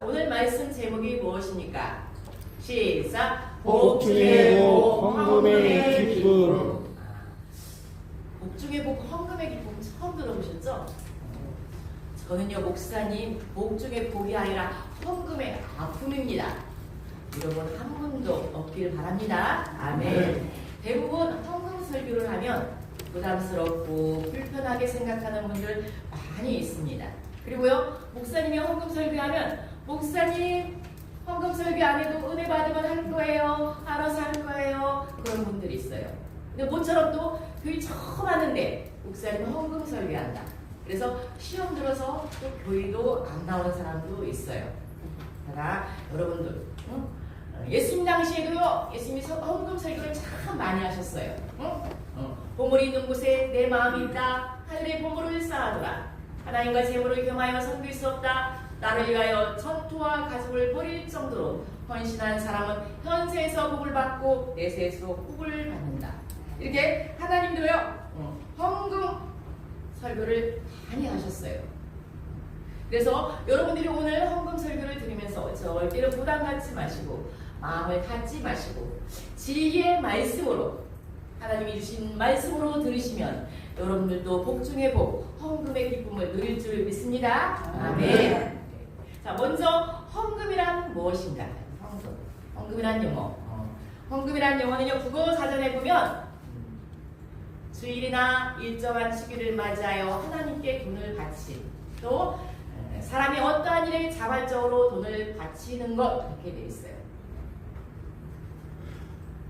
오늘 말씀 제목이 무엇입니까? 시작! 복중의 복, 헌금의 기쁨. 복중의 복, 헌금의 기쁨 처음 들어보셨죠? 저는요, 목사님, 복중의 복이 아니라 헌금의 아픔입니다. 여러분 한 분도 없길 바랍니다. 아멘. 대부분 헌금 설교를 하면 부담스럽고 불편하게 생각하는 분들 많이 있습니다. 그리고요, 목사님이 헌금 설교하면 목사님 헌금 설교 안 해도 은혜 받으면 할 거예요. 알아서 할 거예요. 그런 분들이 있어요. 근데 모처럼 또 교회 처음 하는데 목사님은 헌금 설교한다. 그래서 시험 들어서 또 교회도 안 나오는 사람도 있어요. 그러나 여러분들 예수님 당시에도요, 예수님이 헌금 설교를 참 많이 하셨어요. 보물이 있는 곳에 내 마음이 있다. 하늘의 보물을 쌓아두라. 하나님과 재물을 겸하여 섬길 수 없다. 나를 위하여 전투와 가족을 버릴 정도로 헌신한 사람은 현세에서 복을 받고 내세에서 복을 받는다. 이렇게 하나님도요, 헌금 설교를 많이 하셨어요. 그래서 여러분들이 오늘 헌금 설교를 들으면서 절대로 부담 갖지 마시고 마음을 갖지 마시고 진리의 말씀으로, 하나님이 주신 말씀으로 들으시면 여러분들도 복중의 복, 헌금의 기쁨을 누릴 줄 믿습니다. 아멘. 자, 먼저 헌금이란 무엇인가? 헌금이란 용어. 헌금이란 용어는요, 국어 사전에 보면 주일이나 일정한 시기를 맞이하여 하나님께 돈을 바치, 또 사람이 어떠한 일에 자발적으로 돈을 바치는 것, 이렇게 되어 있어요.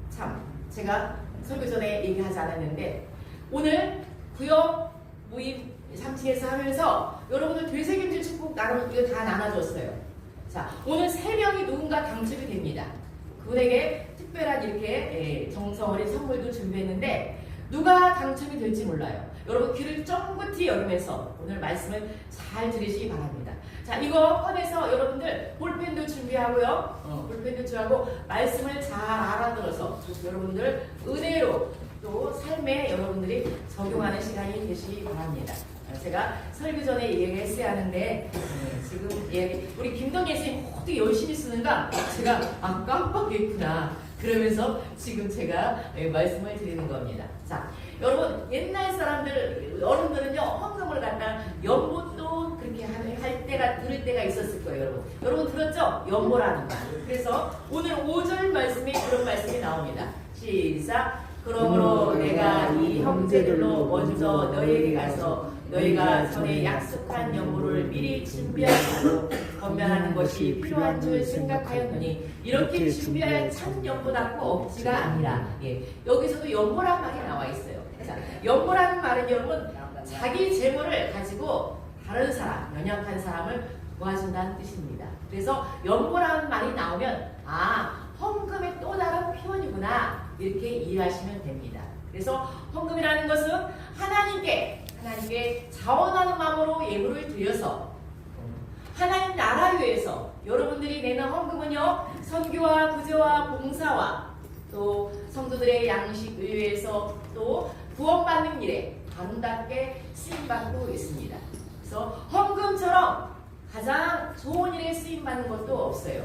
참, 제가 설교 전에 얘기하지 않았는데 오늘 구역 모임 3층에서 하면서 여러분들 되새김질 축복 나름 이거 다 나눠줬어요. 자, 오늘 3명이 누군가 당첨이 됩니다. 그분에게 특별한 이렇게 정성 어린 선물도 준비했는데 누가 당첨이 될지 몰라요. 여러분 귀를 쫑긋이 열면서 오늘 말씀을 잘 들으시기 바랍니다. 자, 이거 꺼내서 여러분들 볼펜도 준비하고요. 볼펜도 준비하고 말씀을 잘 알아들어서 여러분들 은혜로 또 삶에 여러분들이 적용하는 시간이 되시기 바랍니다. 제가 설교 전에 얘기했어야 하는데 지금 우리 김동희 선생님 어떻게 열심히 쓰는가 제가 깜빡했구나 그러면서 지금 제가 말씀을 드리는 겁니다. 자, 여러분 옛날 사람들 어른들은요 헌금을 갖다 연못도 그렇게 할 때가 들을 때가 있었을 거예요. 여러분 들었죠? 연모라는 말. 그래서 오늘 5절 말씀에 그런 말씀이 나옵니다. 시작. 그러므로 내가 이 형제들로 먼저 너희에게 가서 너희가 전에 약속한 연모를 미리 준비하고 건면하는 것이 필요한 줄 생각하였노니 이렇게 준비할 참 연모답고 없지가 아니라. 여기서도 연모란 말이 나와 있어요. 자, 연모라는 말은 여러분 자기 재물을 가지고 다른 사람, 연약한 사람을 도와준다는 뜻입니다. 그래서 연모라는 말이 나오면 헌금의 또 다른 표현이구나 이렇게 이해하시면 됩니다. 그래서 헌금이라는 것은 하나님께 자원하는 마음으로 예물을 드려서 하나님 나라 위해서 여러분들이 내는 헌금은요 선교와 구제와 봉사와 또 성도들의 양식을 위해서 또 구원받는 일에 아름답게 쓰임받고 있습니다. 그래서 헌금처럼 가장 좋은 일에 쓰임받는 것도 없어요.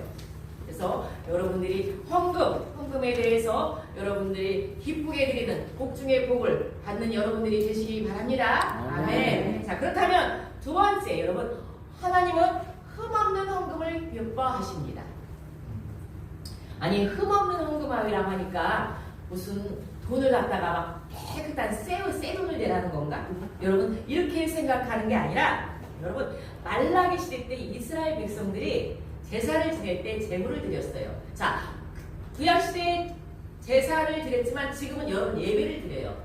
그래서 여러분들이 헌금에 대해서 여러분들이 기쁘게 드리는 복중의 복을 받는 여러분들이 되시기 바랍니다. 아멘. 자, 그렇다면 두 번째, 여러분 하나님은 흠없는 헌금을 기뻐하십니다. 아니 흠없는 헌금이라고 하니까 무슨 돈을 갖다가 막 깨끗한 새 돈을 내라는 건가? 여러분 이렇게 생각하는 게 아니라 여러분 말라기 시대 때 이스라엘 백성들이 제사를 지낼 때 제물을 드렸어요. 자, 구약시대에 제사를 드렸지만 지금은 여러분 예배를 드려요.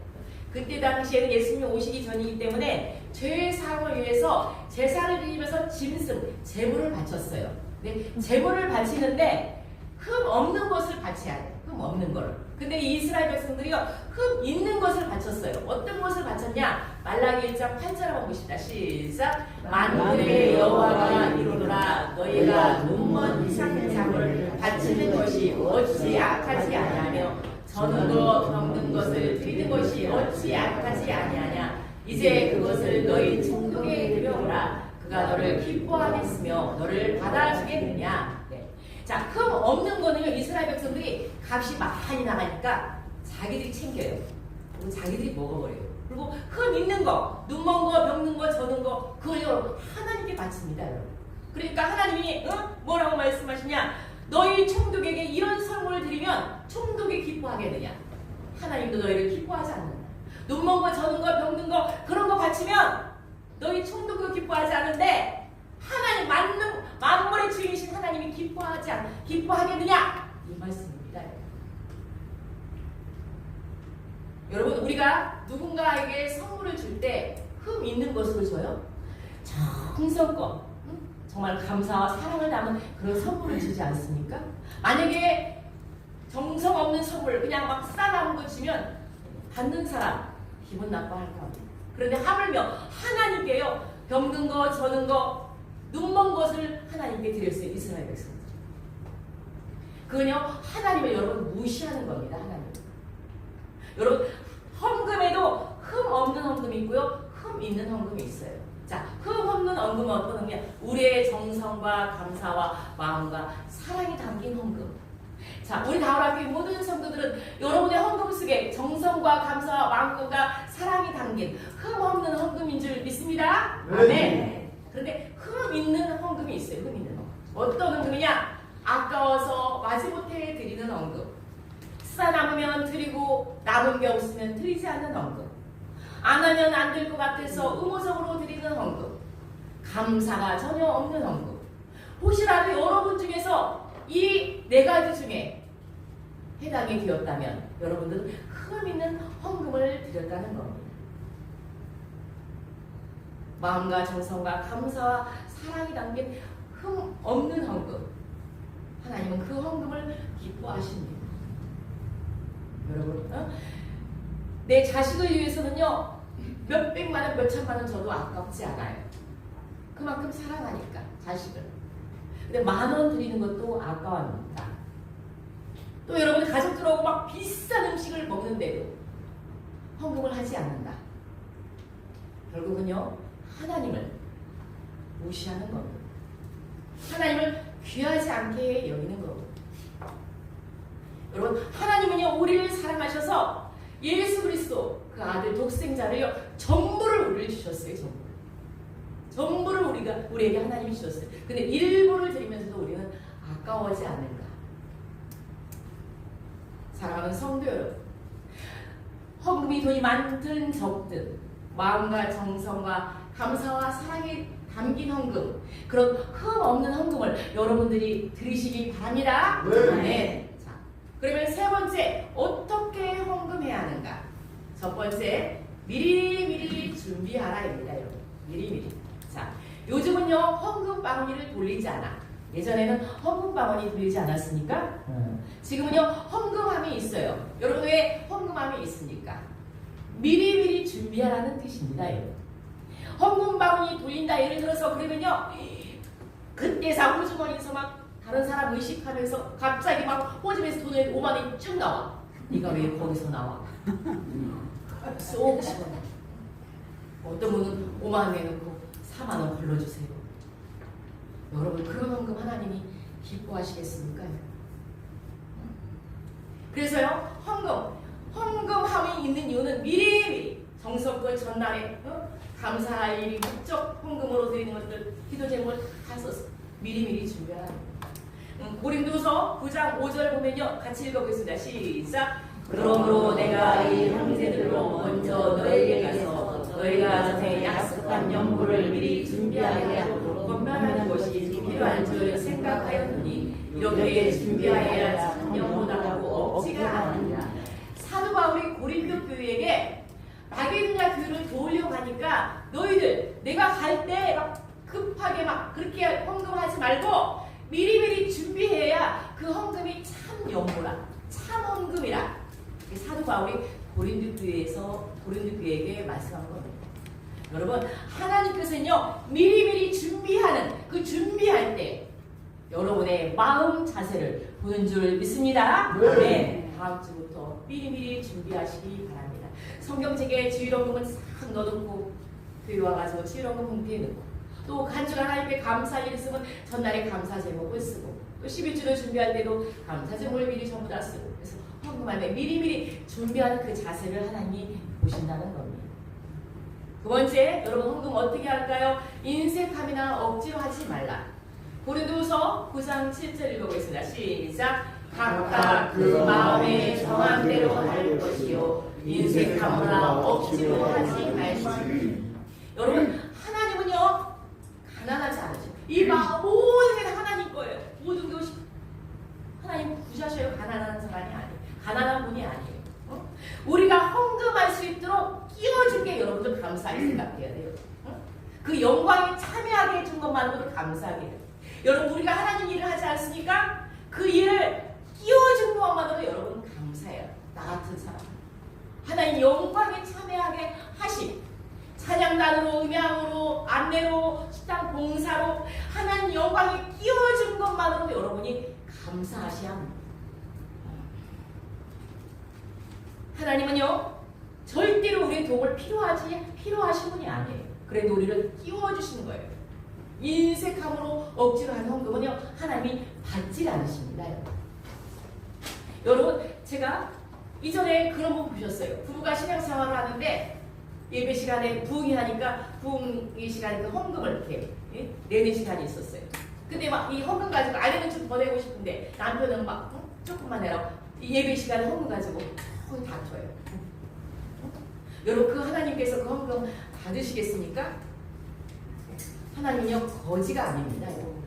그때 당시에는 예수님 오시기 전이기 때문에 죄의 사함을 위해서 제사를 드리면서 짐승, 제물을 바쳤어요. 근데 제물을 바치는데 흠 없는 것을 바쳐야 돼요. 흠 없는 걸. 근데 이 이스라엘 백성들이요 흠 있는 것을 바쳤어요. 어떤 것을 바쳤냐? 말라기 1장 8절 한번 보십시다. 시작. 만군의 여호와가 이르노라 너희가 눈먼 이상장을 바치는 것이 어찌 악하지 아니하며 저는 거 먹는 것을 드리는 것이 어찌 악하지 아니하냐. 이제 그것을 너희 총독에게 들여오라. 그가 너를 기뻐하겠으며 너를 받아주겠느냐. 네. 자, 흠 없는 거는요, 이스라엘 백성들이 값이 많이 나가니까 자기들이 챙겨요. 그리고 자기들이 먹어버려요. 그리고 흠 있는 거, 눈먼 거, 병든 거, 저는 거, 그걸요 하나님께 바칩니다, 여러분. 그러니까 하나님이 뭐라고 말씀하시냐? 너희 총독에게 이런 선물을 드리면 총독이 기뻐하겠느냐? 하나님도 너희를 기뻐하지 않는다. 눈먼 거, 저는 거, 병든 거, 그런 거 바치면 너희 총독도 기뻐하지 않는데 하나님 만물의 주인이신 하나님이 기뻐하겠느냐? 이 말씀입니다. 여러분, 우리가 누군가에게 선물을 줄 때 흠 있는 것으로 줘요? 정성껏 정말 감사와 사랑을 담은 그런 선물을 주지 않습니까? 만약에 정성 없는 선물 그냥 막 싸나운 거 주면 받는 사람 기분 나빠할 겁니다. 그런데 하물며 하나님께요, 병든 거, 저는 거, 눈먼 것을 하나님께 드렸어요. 이스라엘 백성들. 그건요, 하나님을 여러분 무시하는 겁니다. 하나님. 여러분, 헌금에도 흠 없는 헌금이 있고요, 흠 있는 헌금이 있어요. 자, 흠 없는 헌금은 어떤 헌금이냐? 우리의 정성과 감사와 마음과 사랑이 담긴 헌금. 자, 우리 다울학교의 모든 성도들은 여러분의 헌금 속에 정성과 감사와 마음과 사랑이 담긴 흠 없는 헌금인 줄 믿습니다. 아멘. 그런데 흠 있는 헌금이 있어요. 흠 있는 헌금. 어떤 헌금이냐? 아까워서 마지못해 드리는 헌금. 싸 남으면 드리고 남은 게 없으면 드리지 않는 헌금. 안 하면 안 될 것 같아서 의무적으로 드리는 헌금. 감사가 전혀 없는 헌금. 혹시라도 여러분 중에서 이 네 가지 중에 해당이 되었다면 여러분들은 흠 있는 헌금을 드렸다는 겁니다. 마음과 정성과 감사와 사랑이 담긴 흠 없는 헌금. 하나님은 그 헌금을 기뻐하십니다. 여러분, 내 자식을 위해서는요, 몇백만 원, 몇천만 원 줘도 아깝지 않아요. 그만큼 사랑하니까 자식을. 근데 10,000원 드리는 것도 아까워합니다. 또 여러분 가족들하고 막 비싼 음식을 먹는데도 헌금을 하지 않는다. 결국은요, 하나님을 무시하는 겁니다. 하나님을 귀하지 않게 여기는 겁니다. 여러분, 하나님은요, 우리를 사랑하셔서 예수 그리스도 그 아들 독생자를요, 전부를 우리를 주셨어요. 전부를 우리에게 하나님이 주셨어요. 근데 일부를 드리면서도 우리는 아까워하지 않는가. 사랑하는 성도 여러분, 헌금이 돈이 많든 적든 마음과 정성과 감사와 사랑이 담긴 헌금, 그런 흠 없는 헌금을 여러분들이 드리시기 바랍니다. 네. 자, 그러면 세 번째, 어떻게 헌금해야 하는가? 첫 번째, 미리미리 준비하라입니다. 여러분, 미리미리. 자, 요즘은요, 헌금 방언이를 돌리지 않아. 예전에는 헌금 방언이 돌리지 않았습니까? 지금은요, 헌금함이 있어요. 여러분, 왜 헌금함이 있습니까? 미리미리 준비하라는 뜻입니다. 여러분. 헌금 방언이 돌린다. 예를 들어서 그러면요, 그때사 호주머니에서 막 다른 사람 의식하면서 갑자기 막 호주에서 돈을 5만 원이 쭉 나와. 네가 왜 거기서 나와? 쏙 집어넣어. 어떤 분은 5만 원 내놓고 4만 원 불러주세요. 여러분, 그런 헌금 하나님이 기뻐하시겠습니까? 그래서요, 헌금함이 있는 이유는 미리미리 정성껏 전날에 감사할 일이 목적 헌금으로 드리는 것들, 기도 제목을 다 써서 미리미리 준비하라. 고린도서 9장 5절 보면요, 같이 읽어보겠습니다. 시작. 그러므로 내가 이 형제들로 먼저 너에게 가서 너희가 전에 약속한 연보를 미리 준비하게 하도록 권면하는 것이 필요한 줄 생각하였더니 이렇게 준비하여야 참여못하고 없지가 않느니라. 사도 바울이 고린도 교회에게 마게도냐 교회를 도우려고 하니까 너희들 내가 갈 때 막 급하게 막 그렇게 헌금하지 말고 미리미리 준비해야 그 헌금이 참 연보라, 참 헌금이라. 사도 바울이 고린도 교회에게 말씀한 겁니다. 여러분, 하나님께서는요, 미리미리 준비하는 그 준비할 때 여러분의 마음 자세를 보는 줄 믿습니다. 네. 다음 주부터 미리미리 준비하시기 바랍니다. 성경책에 지휘헌금은 싹 넣어놓고 교회 와가지고 지휘헌금 봉투에 넣고, 또 한 주간 하나님께 감사일 있으면 전날에 감사 제목을 쓰고 또 11주를 준비할 때도 감사 제목을 미리 전부 다 쓰고 그래서 헌금할 때 미리미리 준비하는 그 자세를 하나님이 보신다는 겁니다. 두 번째, 여러분 헌금 어떻게 할까요? 인색함이나 억지로 하지 말라. 고린도후서 9장 7절 읽어보겠습니다. 시작. 각각 그 마음에 정한 대로 할 것이요 인색함이나 억지로 하지 말시니. 여러분 하나님은요 가난하지 않으셔. 이 마음 모든 게 다 하나님 거예요. 모든 것이 하나님 부자셔요. 가난한 사람이 아니에요. 가난한 분이 아니에요. 우리가 헌금할 수 있도록 끼워준 게 여러분들 감사하게 생각해야 돼요. 그 영광에 참여하게 해준 것만으로도 감사하게 해요. 여러분 우리가 하나님 일을 하지 않습니까? 그 일을 끼워준 것만으로도 여러분 감사해요. 나 같은 사람 하나님 영광에 참여하게 하심, 찬양단으로, 음향으로, 안내로, 식당 봉사로 하나님 영광에 끼워준 것만으로도 여러분이 감사하셔야 합니다. 하나님은요 절대로 우리의 도움을 필요하신 분이 아니에요. 그래도 우리를 끼워주시는 거예요. 인색함으로 억지로 하는 헌금은요 하나님이 받지 않으십니다. 여러분 제가 이전에 그런 분 보셨어요. 부부가 신앙생활을 하는데 예배 시간에 부흥이 하니까 부흥이 시간이니까 헌금을 이렇게 내는 시간이 있었어요. 근데 막 이 헌금 가지고 아내는 좀 더 내고 싶은데 남편은 막 조금만 내라. 이 예배 시간에 헌금 가지고 다퉈요. 여러분 그 하나님께서 그 헌금 받으시겠습니까? 하나님은요 거지가 아닙니다. 여러분.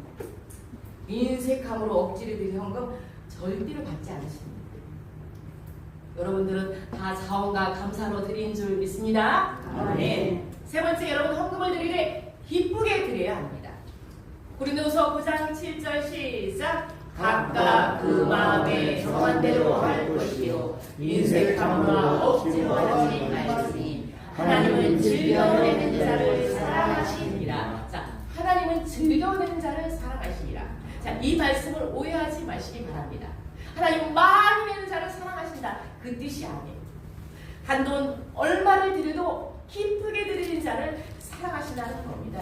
인색함으로 억지로 드린 헌금 절대로 받지 않으십니다. 여러분들은 다 자원과 감사로 드린 줄 믿습니다. 네. 세 번째, 여러분 헌금을 드릴 때 기쁘게 드려야 합니다. 고린도서 9장 7절 시작. 각각 그 마음에 정한 대로 할 것이요 인색함으로 억지로 하지 말지니 하나님은 즐겨내는 자를 사랑하시니라. 자, 하나님은 즐겨내는 자를 사랑하시니라. 자, 이 말씀을 오해하지 마시기 바랍니다. 하나님은 많이 내는 자를 사랑하신다. 그 뜻이 아니에요. 단돈 얼마를 드려도 기쁘게 드리는 자를 사랑하신다는 겁니다.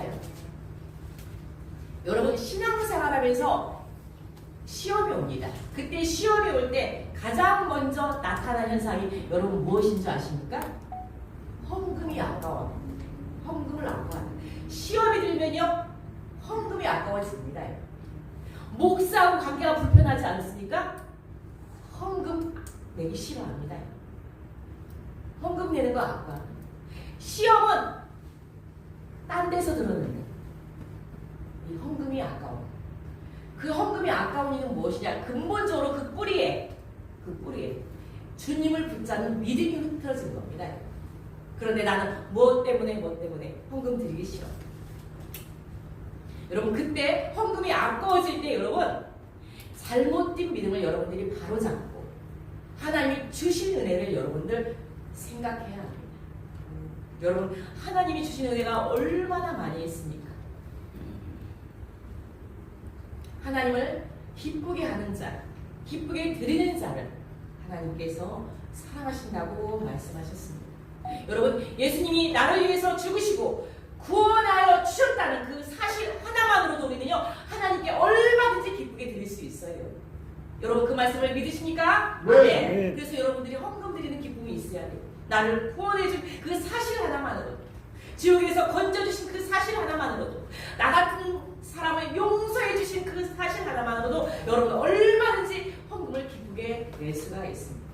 여러분 신앙생활하면서 시험이 옵니다. 그때 시험이 올 때 가장 먼저 나타나는 현상이 여러분 무엇인 줄 아십니까? 헌금이 아까워. 헌금을 아까워한다. 시험이 들면요 헌금이 아까워집니다. 목사하고 관계가 불편하지 않습니까? 헌금 내기 싫어합니다. 헌금 내는 거 아까워. 시험은 딴 데서 들었는데 이 헌금이 아까워. 그 헌금이 아까운 이유는 무엇이냐? 근본적으로 그 뿌리에 주님을 붙잡는 믿음이 흐트러진 겁니다. 그런데 나는 무엇 때문에 헌금 드리기 싫어. 여러분 그때 헌금이 아까워질 때 여러분 잘못된 믿음을 여러분들이 바로잡고 하나님이 주신 은혜를 여러분들 생각해야 합니다. 여러분 하나님이 주신 은혜가 얼마나 많이 있습니까? 하나님을 기쁘게 하는 자, 기쁘게 드리는 자를 하나님께서 사랑하신다고 말씀하셨습니다. 여러분 예수님이 나를 위해서 죽으시고 구원하여 주셨다는 그 사실 하나만으로도 우리는요 하나님께 얼마든지 기쁘게 드릴 수 있어요. 여러분 그 말씀을 믿으십니까? 네. 그래서 여러분들이 헌금 드리는 기쁨이 있어야 돼요. 나를 구원해준 그 사실 하나만으로도, 지옥에서 건져주신 그 사실 하나만으로도, 나 같은 사람을 용서해주신 그 사실 하나만으로도 여러분 얼마든지 헌금을 기쁘게 낼 수가 있습니다.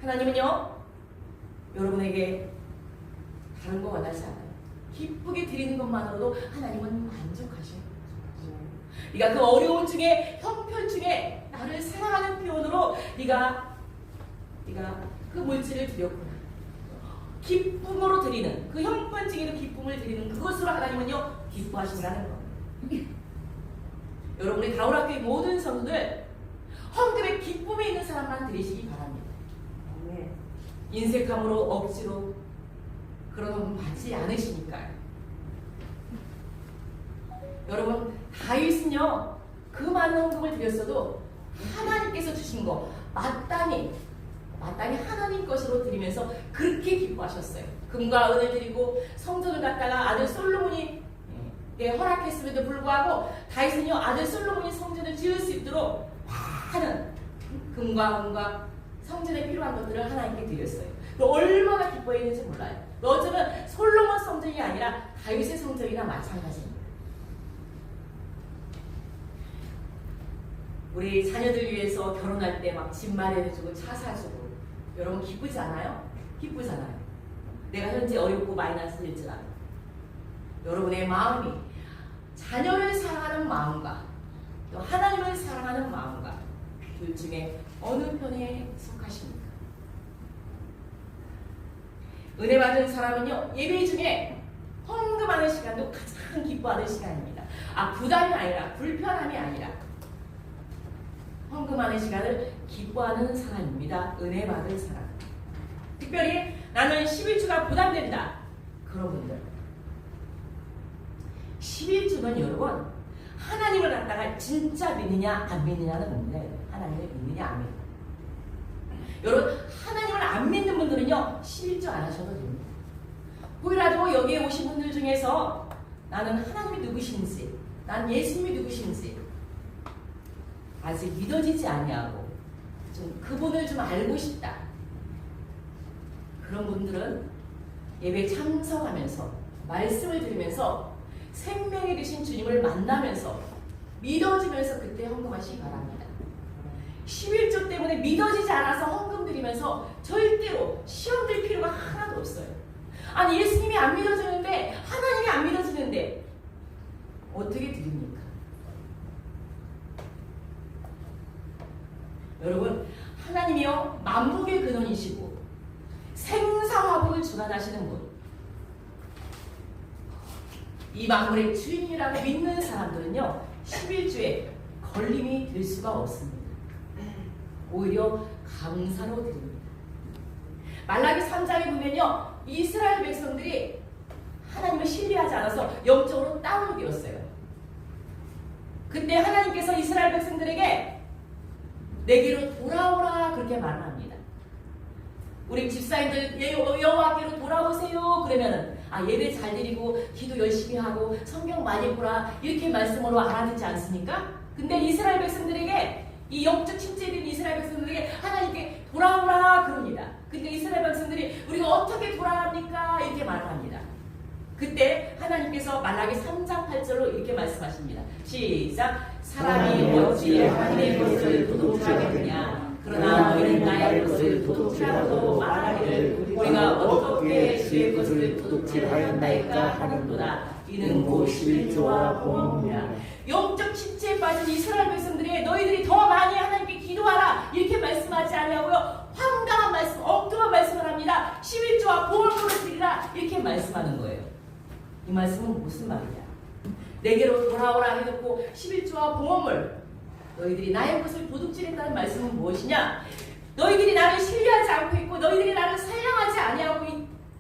하나님은요 여러분에게 다른 거 원하지 않아요. 기쁘게 드리는 것만으로도 하나님은 만족하셔요. 네가 그 어려운 중에 형편 중에 나를 사랑하는 표현으로 네가 그 물질을 드렸구나. 기쁨으로 드리는 그 형편 중에도 기쁨을 드리는 그것으로 하나님은요 기뻐하신다는 겁니다. 여러분의 다울학교의 모든 성도들 헌금에 기쁨이 있는 사람만 드리시기 바랍니다. 인색함으로 억지로 그런 헌금 받지 않으시니까요. 여러분 다윗은요 그 많은 헌금을 드렸어도 하나님께서 주신 거 마땅히 마땅히 하나님 것으로 드리면서 그렇게 기뻐하셨어요. 금과 은을 드리고 성전을 갖다가 아들 솔로몬이 허락했음에도 불구하고 다윗은요 아들 솔로몬이 성전을 지을 수 있도록 많은 금과 은과 성전에 필요한 것들을 하나님께 드렸어요. 얼마나 기뻐했는지 몰라요. 어쩌면 솔로몬 성전이 아니라 다윗의 성전이나 마찬가지입니다. 우리 자녀들 위해서 결혼할 때 막 집 마련해주고 차 사주고 여러분 기쁘지 않아요? 기쁘잖아요. 내가 현재 어렵고 마이너스일지라도 여러분의 마음이 자녀를 사랑하는 마음과 또 하나님을 사랑하는 마음과 둘 중에 어느 편에 속하십니까? 은혜 받은 사람은요 예배 중에 헌금하는 시간도 가장 기뻐하는 시간입니다. 부담이 아니라 불편함이 아니라 헌금하는 시간을 기뻐하는 사람입니다. 은혜 받을 사람. 특별히 나는 11주가 부담된다. 그런 분들. 11주는 여러분 하나님을 갖다가 진짜 믿느냐 안 믿느냐는 문제예요. 하나님을 믿느냐 안 믿느냐. 여러분 하나님을 안 믿는 분들은요 11주 안 하셔도 됩니다. 혹이라도 여기에 오신 분들 중에서 나는 하나님이 누구신지 난 예수님이 누구신지 아직 믿어지지 아니하고 좀 그분을 좀 알고 싶다. 그런 분들은 예배 참석하면서 말씀을 들으면서 생명이 되신 주님을 만나면서 믿어지면서 그때 헌금하시기 바랍니다. 11조 때문에 믿어지지 않아서 헌금 드리면서 절대로 시험 들 필요가 하나도 없어요. 아니 예수님이 안 믿어지는데 하나님이 안 믿어지는데 어떻게 드립니까? 여러분 하나님이요 만복의 근원이시고 생사화복을 주관하시는 분, 이 만물의 주인이라고 믿는 사람들은요 11주에 걸림이 될 수가 없습니다. 오히려 감사로 드립니다. 말라기 3장에 보면요 이스라엘 백성들이 하나님을 신뢰하지 않아서 영적으로 다운이 되었어요. 그때 하나님께서 이스라엘 백성들에게 내게로 돌아오라 그렇게 말합니다. 우리 집사님들 여호와께로 돌아오세요 그러면은 예배 잘 드리고 기도 열심히 하고 성경 많이 보라 이렇게 말씀으로 알아듣지 않습니까? 근데 이스라엘 백성들에게 이 영적 침체된 이스라엘 백성들에게 하나님께 돌아오라 그럽니다. 근데 이스라엘 백성들이 우리가 어떻게 돌아갑니까? 이렇게 말합니다. 그때 하나님께서 말라기 3장 8절로 이렇게 말씀하십니다. 시작. 사람이 어찌 하나님의 것을 도둑질하겠느냐. 그러나 너희는 나의 것을 도둑질하고도 말하기를 우리가 어떻게 주의 것을 도둑질하였나이까 하는도다. 이는 곧 11조와 봉헌이라. 영적 침체에 빠진 이스라엘 백성들이 너희들이 더 많이 하나님께 기도하라 이렇게 말씀하지 아니하고요 황당한 말씀, 엉뚱한 말씀을 합니다. 11조와 봉헌물을 드리라 이렇게 말씀하는 거예요. 이 말씀은 무슨 말이냐? 내게로 돌아오라 해놓고 11조와 봉헌물, 너희들이 나의 것을 도둑질했다는 말씀은 무엇이냐? 너희들이 나를 신뢰하지 않고 있고 너희들이 나를 사랑하지 아니하고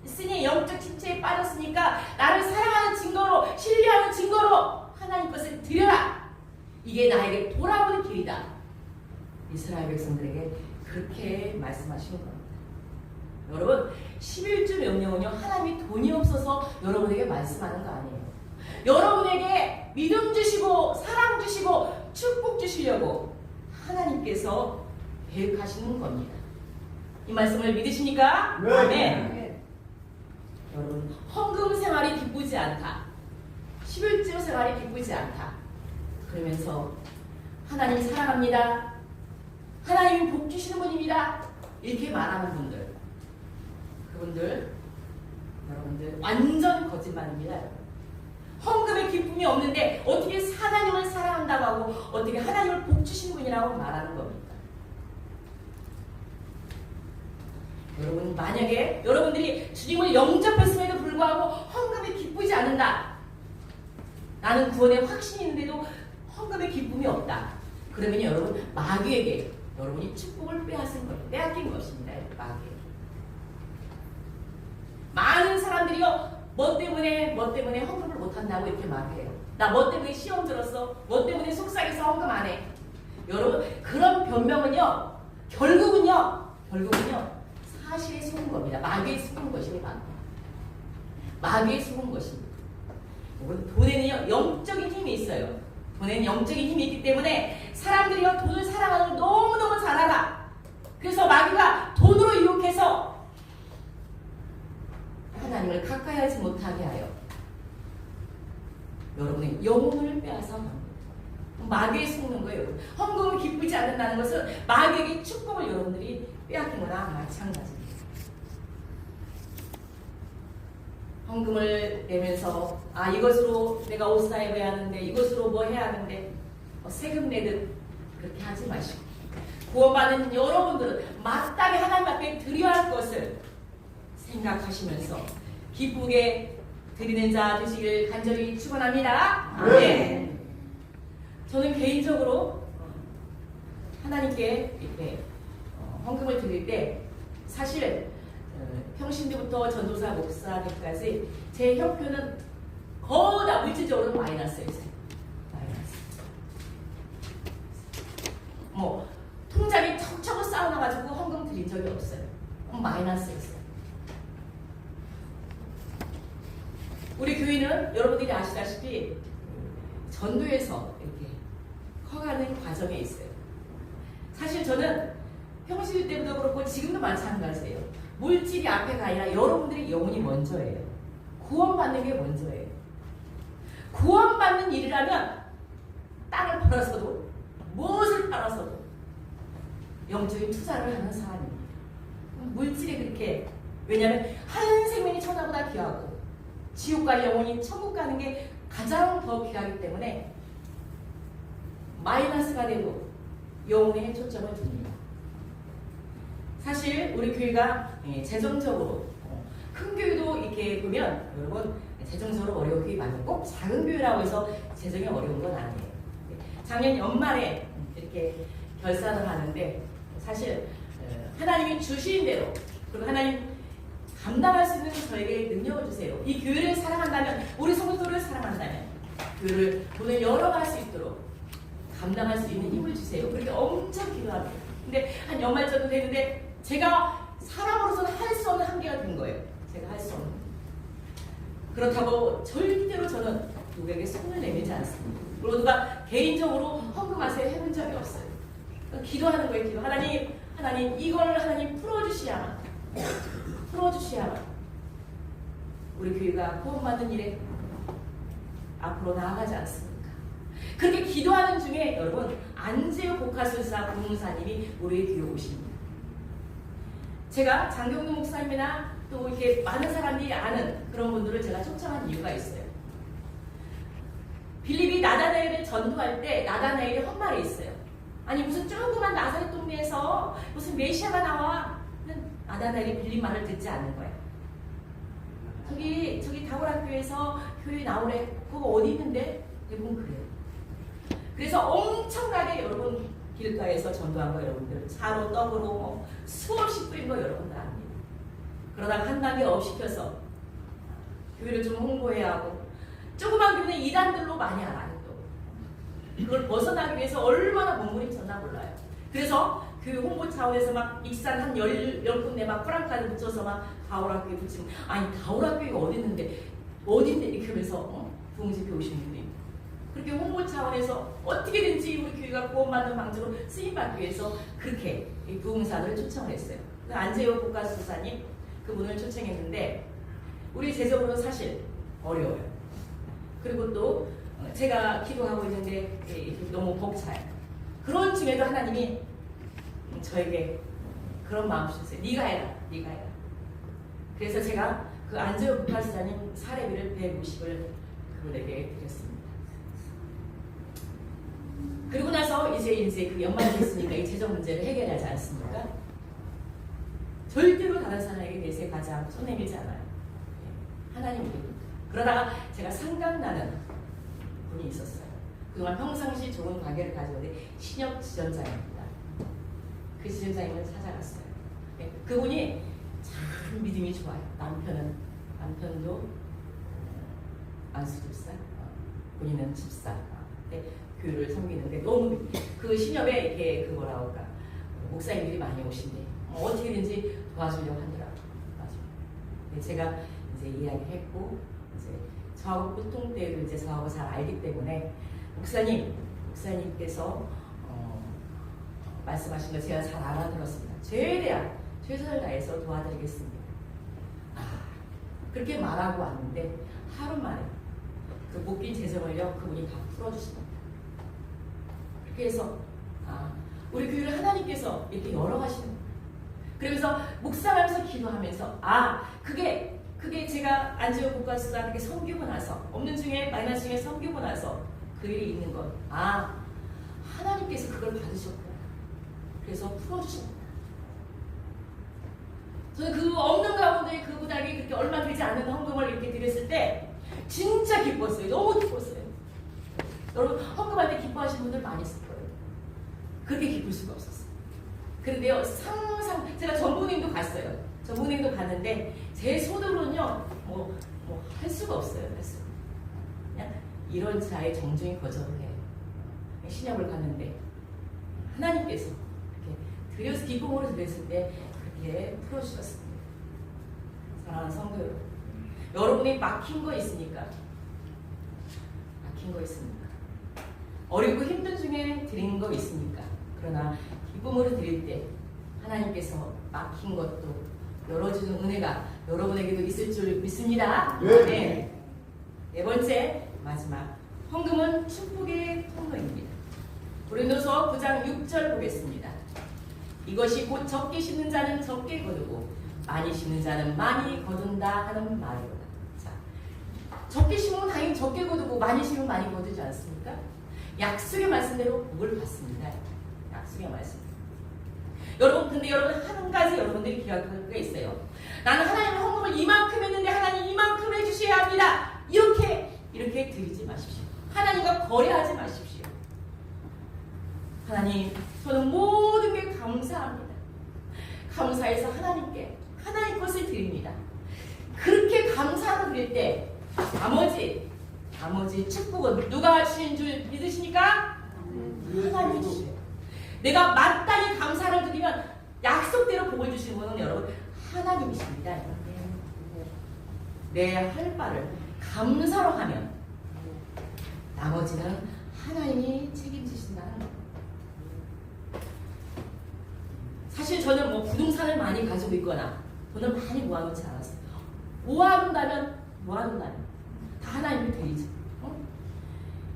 있으니 영적 침체에 빠졌으니까 나를 사랑하는 증거로 신뢰하는 증거로 하나님 것을 드려라. 이게 나에게 돌아오는 길이다. 이스라엘 백성들에게 그렇게 말씀하시는 겁니다. 여러분 11주 명령은요 하나님이 돈이 없어서 여러분에게 말씀하는 거 아니에요. 여러분에게 믿음 주시고 사랑 주시고 축복 주시려고 하나님께서 계획하시는 겁니다. 이 말씀을 믿으십니까? 네. 아멘. 여러분 헌금 생활이 기쁘지 않다. 11주 생활이 기쁘지 않다. 그러면서 하나님 사랑합니다. 하나님 복 주시는 분입니다. 이렇게 말하는 분들, 그분들 여러분들 완전 거짓말입니다. 헌금에 기쁨이 없는데 어떻게 하나님을 사랑한다고 하고 어떻게 하나님을 복 주시는 분이라고 말하는 겁니까? 여러분 만약에 여러분들이 주님을 영접했음에도 불구하고 헌금에 기쁘지 않는다. 나는 구원에 확신이 있는데도 헌금에 기쁨이 없다. 그러면 여러분 마귀에게 여러분이 축복을 빼앗은 거예요. 빼앗긴 것입니다. 마귀에게. 많은 사람들이요 뭐 때문에 헌금을 못한다고 이렇게 말해요. 나 뭐 때문에 시험 들었어? 뭐 때문에 속삭여서 헌금 안 해? 여러분 그런 변명은요 결국은요 결국은요 사실에 속은 겁니다. 마귀에 속은 것입니다. 마귀에 속은 것입니다. 돈에는요 영적인 힘이 있어요. 돈에는 영적인 힘이 있기 때문에 사람들이요 돈을 사랑하는 걸 너무너무 잘 알아. 그래서 마귀가 돈으로 유혹해서 하나님을 가까이 하지 못하게 하여 여러분의 영혼을 빼앗아 갑니다. 마귀에 속는 거예요. 헌금을 기쁘지 않는다는 것은 마귀에게 축복을 여러분들이 빼앗긴 거나 마찬가지입니다. 헌금을 내면서 이것으로 내가 옷 사 입어야 하는데 이것으로 뭐 해야 하는데 세금 내듯 그렇게 하지 마시고 구원받은 여러분들은 마땅히 하나님 앞에 드려야 할 것을 생각하시면서 기쁘게 드리는 자 되시기를 간절히 축원합니다. 아멘. 저는 개인적으로 하나님께 이렇게 헌금을 드릴 때 사실 평신도부터 전도사, 목사 때까지 제 형편은 거의 다 물질적으로 마이너스였어요. 마이너스. 통장이 척척 쌓아놔가지고 헌금 드린 적이 없어요. 마이너스였어요. 우리 교회는 여러분들이 아시다시피 전도에서 이렇게 커가는 과정에 있어요. 사실 저는 평신도 때부터 그렇고 지금도 마찬가지예요. 물질이 앞에가 아니라 여러분들의 영혼이 먼저예요. 구원받는 게 먼저예요. 구원받는 일이라면 땅을 팔아서도 무엇을 팔아서도 영적인 투자를 하는 사람입니다. 물질이 그렇게 왜냐하면 한 생명이 천하보다 귀하고 지옥 갈 영혼이 천국 가는 게 가장 더 귀하기 때문에 마이너스가 되고 영혼에 초점을 둡니다. 사실 우리 교회가 재정적으로 큰 교회도 이렇게 보면 여러분 재정적으로 어려운 교회 많아요. 꼭 작은 교회라고 해서 재정이 어려운 건 아니에요. 작년 연말에 이렇게 결산을 하는데 사실 하나님이 주신 대로 그리고 하나님 감당할 수 있는 저에게 능력을 주세요. 이 교회를 사랑한다면 우리 성도들을 사랑한다면 교회를 돈을 열어갈 수 있도록 감당할 수 있는 힘을 주세요. 그렇게 엄청 기도합니다. 근데 한 연말쯤 되는데 제가 사람으로서는 할 수 없는 한계가 된 거예요. 제가 할 수 없는. 그렇다고 절대로 저는 누구에게 손을 내밀지 않습니다. 그리고 누가 개인적으로 헌금하세요 해본 적이 없어요. 기도하는 거예요. 기도. 하나님 이걸 하나님 풀어주시야만. 풀어주시야만. 우리 교회가 구원받는 일에 앞으로 나아가지 않습니까? 그렇게 기도하는 중에 여러분 안재우 복화술사 부흥사님이 우리 교회 오십니다. 제가 장경동 목사님이나 또 이렇게 많은 사람들이 아는 그런 분들을 제가 초청한 이유가 있어요. 빌립이 나다나엘을 전도할 때 나다나엘이 헛말이 있어요. 아니 무슨 조그만 나사렛 동네에서 무슨 메시아가 나와? 나다나엘이 빌립 말을 듣지 않는 거예요. 저기 다골학교에서 교회 나오래. 그거 어디 있는데? 대부분 그래요. 그래서 엄청나게 여러분 길가에서 전도한 거 여러분들 차로 떡으로 수없이 뿌린 거 여러분들 압니다. 그러다가 한 단계 업 시켜서 교회를 좀 홍보해야 하고 조그만 교회는 이단들로 많이 알아요. 또 그걸 벗어나기 위해서 얼마나 몸부림쳤나 몰라요. 그래서 교회 홍보 차원에서 막 익산 한 10군데 막 프랑카드 붙여서 막 다올학교에 붙이면 아니 다올학교가 어디 있는데 어딘데 이렇게 하면서 부흥집회 오신 분들이 그렇게 홍보 차원에서 어떻게든지 우리 교회가 구원받는 방식으로 쓰임받기 위해서 그렇게 이 부흥사를 초청을 했어요. 안재호 국가수사님 그분을 초청했는데 우리 재정으로 사실 어려워요. 그리고 또 제가 기도하고 있는데 너무 벅차요. 그런 중에도 하나님이 저에게 그런 마음 주셨어요. 네가 해라. 네가 해라. 그래서 제가 그 안재호 국가수사님 사례비를 150을 그분에게 드렸습니다. 그리고 나서 이제 그 연말이 됐으니까 이 재정 문제를 해결하지 않습니까? 절대로 다른 사람에게 내세가지 않고 손 내밀지 않아요. 하나님께. 그러다가 제가 생각나는 분이 있었어요. 그동안 평상시 좋은 관계를 가지는데 신혁 지점장입니다. 그 지점장님을 찾아갔어요. 그분이 참 믿음이 좋아요. 남편도 안수집사, 본인은 집사. 교회를 섬기는데 너무 그 신협에 이렇게 그 뭐라고 할까 목사님들이 많이 오신대. 어떻게든지 도와주려고 하더라고요. 맞아요. 제가 이제 이야기했고 이제 저하고 보통때도 이제 저하고 잘 알기 때문에 목사님께서 말씀하신 거 제가 잘 알아들었습니다. 최대한 최선을 다해서 도와드리겠습니다. 그렇게 말하고 왔는데 하루 만에 그 묶인 재정을요 그분이 다 풀어주십니다. 그렇게 해서 우리 교회를 하나님께서 이렇게 열어가시는 거예요. 그러면서 묵상하면서 기도하면서 그게 제가 안지호 국가수사 그렇게 섬기고 나서 없는 중에 마이너스 중에 섬기고 나서 그 일이 있는 것 하나님께서 그걸 받으셨구나. 그래서 풀어주십니다. 저는 그 없는 가운데 그 부탁이 그렇게 얼마 되지 않는 헌금을 이렇게 드렸을 때 진짜 기뻤어요. 너무 기뻤어요. 여러분 헌금할 때 기뻐하시는 분들 많이 있을 거예요. 그렇게 기쁠 수가 없었어요. 그런데요 제가 전부은행도 갔어요. 전부은행도 갔는데 제 손으로는요 할 수가 없어요. 할 수가. 그냥 이런 자의 정중히 거절을 해요. 신약을 갔는데 하나님께서 이렇게 드려서 기쁨으로 드렸을 때 그렇게 풀어주셨습니다. 사랑하는 성도 여러분, 여러분이 막힌 거 있습니까? 막힌 거 있습니까? 어렵고 힘든 중에 드린 거 있습니까? 그러나 기쁨으로 드릴 때 하나님께서 막힌 것도 열어주는 은혜가 여러분에게도 있을 줄 믿습니다. 네. 네 번째 마지막 헌금은 축복의 통로입니다. 고린도서 9장 6절 보겠습니다. 이것이 곧 적게 심는 자는 적게 거두고 많이 심는 자는 많이 거둔다 하는 말이로다. 자, 적게 심으면 당연히 적게 거두고 많이 심으면 많이 거두지 않습니까? 약속의 말씀대로 복을 받습니다. 약속의 말씀. 여러분 근데 여러분 한 가지 여러분들이 기억할 게 있어요. 나는 하나님의 헌금을 이만큼 했는데 하나님 이만큼 해주셔야 합니다. 이렇게 드리지 마십시오. 하나님과 거래하지 마십시오. 하나님 저는 모든 게 감사합니다. 감사해서 하나님께 하나님 것을 드립니다. 그렇게 감사로 드릴 때 나머지 축복은 누가 주신 줄 믿으십니까? 하나님이 주세요. 내가 마땅히 감사를 드리면 약속대로 복을 주시는 분은 여러분 하나님이십니다. 내 할 바를 감사로 하면 나머지는 하나님이 책임지신다는 겁니다. 사실 저는 부동산을 많이 가지고 있거나 돈을 많이 모아놓지 않았어요. 모아놓는다면 다 하나님께 드리죠.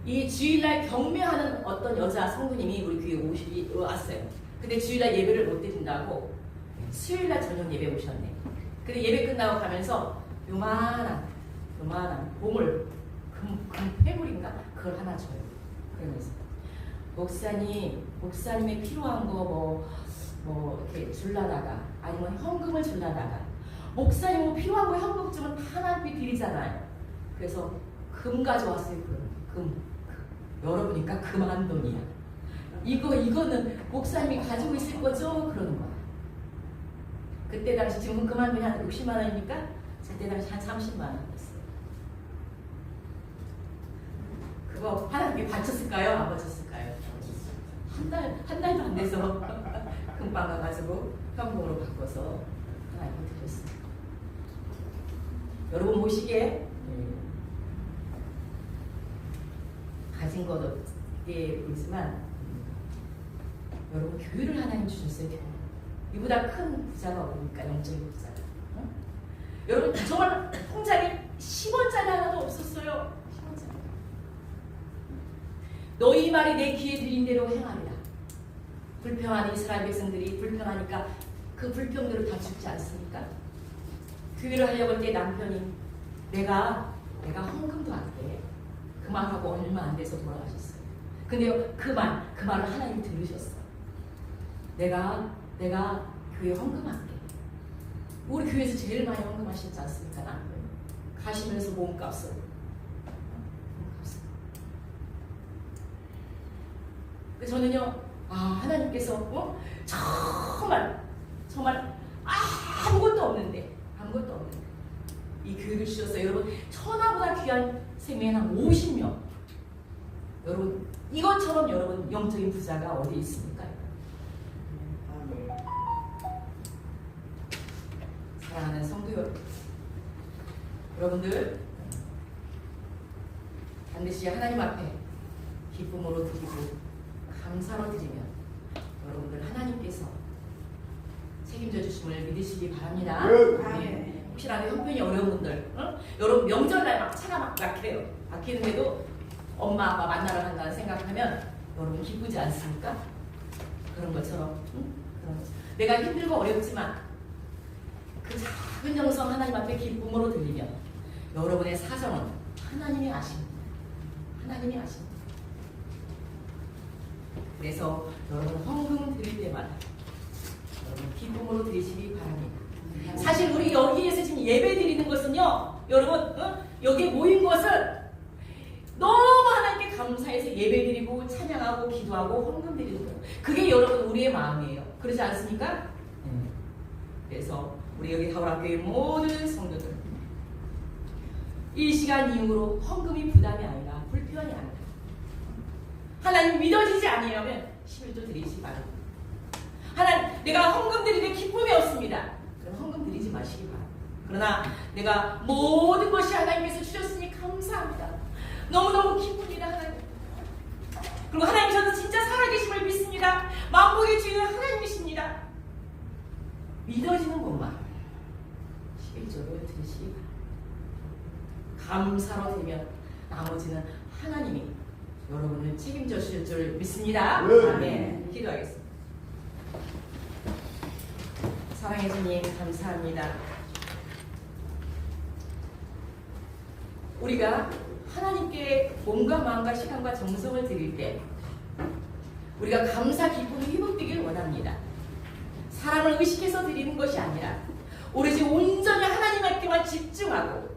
이 주일날 경매하는 어떤 여자 성도님이 우리 교회에 왔어요. 근데 주일날 예배를 못 드린다고 수요일날 저녁 예배 오셨네. 근데 예배 끝나고 가면서 요만한 보물 금폐물인가 그걸 하나 줘요. 그러면서 목사님의 필요한 거 이렇게 줄라다가 아니면 현금을 줄라다가 목사님 필요한 거 현금 주면 다 하나님께 드리잖아요. 그래서 금 가져왔어요. 금. 열어보니까 금한 돈이야. 이거는 목사님이 가지고 있을 거죠? 그러는 거야. 그때 당시 지금 금한 돈이 한 60만 원이니까 그때 당시 한 30만 원이었어요. 그거 하나님께 바쳤을까요? 안 바쳤을까요? 한 달도 안 돼서 금방 가가지고 현금으로 바꿔서 하나님께 드렸어요. 여러분 보시기에 가진 것도 보이지만 여러분 교회를 하나님 주셨어요. 이보다 큰 부자가 어딥니까? 영적인 부자가. 응? 여러분 정말 통장에 10원짜리 하나도 없었어요. 10원짜리. 너희 말이 내 귀에 들린 대로 행하리라. 불평한 이스라엘 백성들이 불평하니까 그 불평대로 다 죽지 않습니까? 교회를 하려고 할 때 남편이 내가 헌금도 안 돼. 그 말하고 얼마 안 돼서 돌아가셨어요. 근데 그 말을 하나님 들으셨어. 내가 교회 헌금할게. 우리 교회에서 제일 많이 헌금하셨지 않습니까? 남편이. 가시면서 몸값을. 저는요, 하나님께서 정말 아무것도 없는데 이 교회를 주셨어요. 여러분 천하보다 귀한 생명이 한 50명. 여러분 이것처럼 여러분 영적인 부자가 어디 있습니까? 아파요. 여러분들 반드시 하나님 앞에 기쁨으로 드리고 감사로 드리면 여러분들 하나님께서 책임져 주심을 믿으시기 바랍니다. 네. 혹시라도 형편이 어려운 분들, 여러분 명절날 막 차가 막 막혀요. 막히는데도 엄마 아빠 만나러 간다는 생각하면 여러분 기쁘지 않습니까? 그런 것처럼 그런 것처럼. 내가 힘들고 어렵지만 그 작은 영성 하나님 앞에 기쁨으로 들리면 여러분의 사정은 하나님이 아십니다. 하나님이 아십니다. 그래서 여러분 헌금 드릴 때마다 여러분 기쁨으로 드리시기 바랍니다. 사실 우리 여기에서 지금 예배 드리는 것은요, 여러분 여기 모인 것을 너무 하나님께 감사해서 예배 드리고 찬양하고 기도하고 헌금 드리는 거예요. 그게 여러분 우리의 마음이에요. 그렇지 않습니까? 그래서 우리 여기 다울학교의 모든 성도들 이 시간 이후로 헌금이 부담이 아니라 불편이 아니라 하나님 믿어지지 아니하면 11조 드리시기 바랍니다. 하나님 내가 헌금 드리는데 기쁨이 없습니다. 그럼 헌금 드리지 마시기 바랍니다. 그러나 내가 모든 것이 하나님께서 주셨으니 감사합니다. 너무너무 기쁩니다. 하나님. 그리고 하나님 저는 진짜 살아계심을 믿습니다. 만복의 주인은 하나님이십니다. 믿어지는 것만 11조를 드리시기 바랍니다. 감사로 드리면 나머지는 하나님이 여러분을 책임져 주실 줄 믿습니다. 아멘. 기도하겠습니다. 사랑해 주님 감사합니다. 우리가 하나님께 몸과 마음과 시간과 정성을 드릴 때 우리가 감사 기쁨이 회복되길 원합니다. 사람을 의식해서 드리는 것이 아니라 오로지 온전히 하나님께만 집중하고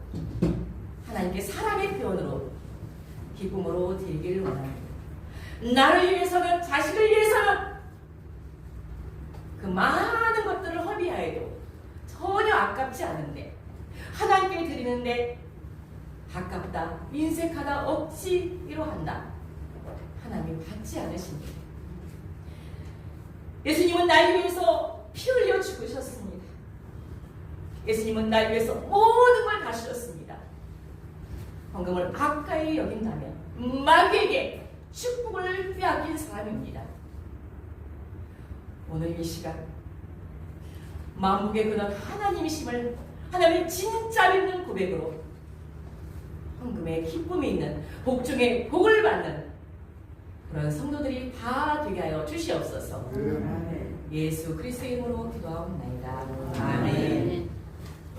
하나님께 사랑의 표현으로 기쁨으로 드리기를 원합니다. 나를 위해서는 자식을 위해서는 그 많은 것들을 허비하여도 전혀 아깝지 않은데 하나님께 드리는데 아깝다, 인색하다, 억지로 한다. 하나님 받지 않으십니다. 예수님은 날 위해서 피 흘려 죽으셨습니다. 예수님은 날 위해서 모든 걸 다 주셨습니다. 헌금을 가까이 여긴다면 마귀에게 축복을 빼앗긴 사람입니다. 오늘 이 시간 만국의 근원 하나님이심을 하나님의 진짜 믿는 고백으로 헌금에 기쁨이 있는 복 중에 복을 받는 그런 성도들이 다 되게 하여 주시옵소서. 예수 그리스도의 이름으로 기도하옵나이다. 아멘.